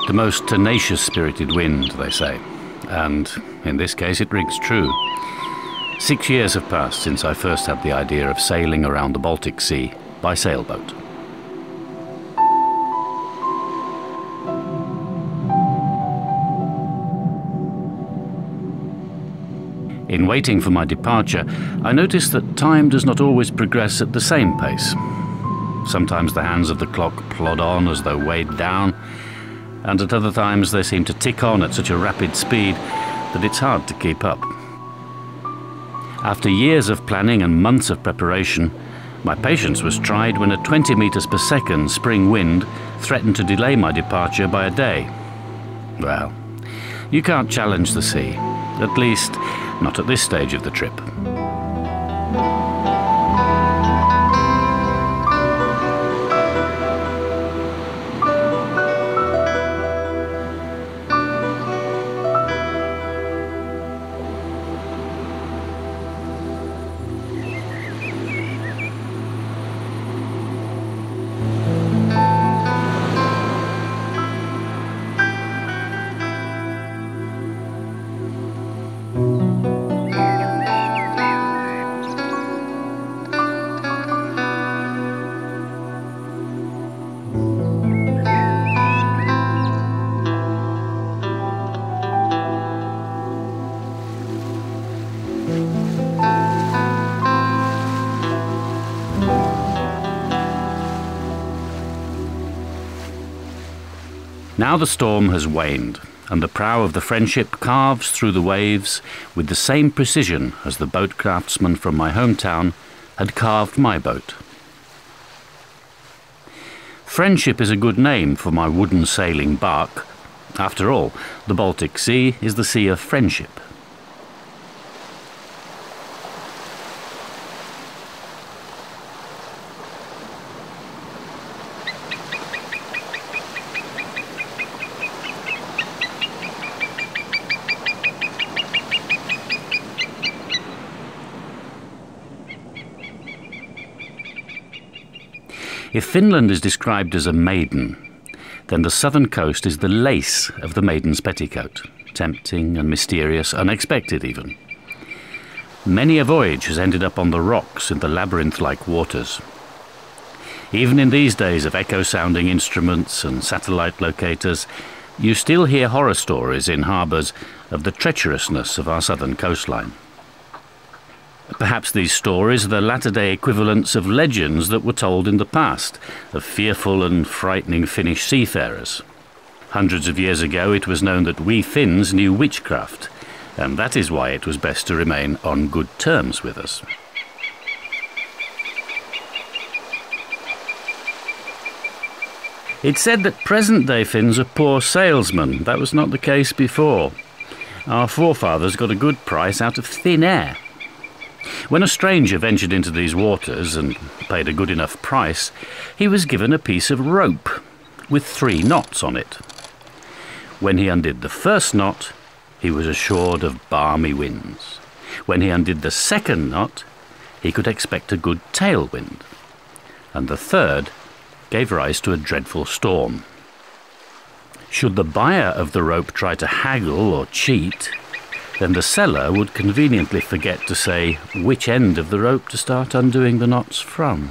The most tenacious-spirited wind, they say, and in this case it rings true. 6 years have passed since I first had the idea of sailing around the Baltic Sea by sailboat. In waiting for my departure, I noticed that time does not always progress at the same pace. Sometimes the hands of the clock plod on as though weighed down, and at other times they seem to tick on at such a rapid speed that it's hard to keep up. After years of planning and months of preparation, my patience was tried when a 20 meters per second spring wind threatened to delay my departure by a day. Well, you can't challenge the sea, at least not at this stage of the trip. Now the storm has waned, and the prow of the Friendship carves through the waves with the same precision as the boat craftsman from my hometown had carved my boat. Friendship is a good name for my wooden sailing bark. After all, the Baltic Sea is the sea of friendship. If Finland is described as a maiden, then the southern coast is the lace of the maiden's petticoat, tempting and mysterious, unexpected even. Many a voyage has ended up on the rocks in the labyrinth-like waters. Even in these days of echo-sounding instruments and satellite locators, you still hear horror stories in harbours of the treacherousness of our southern coastline. Perhaps these stories are the latter-day equivalents of legends that were told in the past, of fearful and frightening Finnish seafarers. Hundreds of years ago it was known that we Finns knew witchcraft, and that is why it was best to remain on good terms with us. It's said that present-day Finns are poor salesmen. That was not the case before. Our forefathers got a good price out of thin air. When a stranger ventured into these waters and paid a good enough price, he was given a piece of rope with 3 knots on it. When he undid the first knot, he was assured of balmy winds. When he undid the second knot, he could expect a good tailwind. And the third gave rise to a dreadful storm. Should the buyer of the rope try to haggle or cheat, then the seller would conveniently forget to say which end of the rope to start undoing the knots from.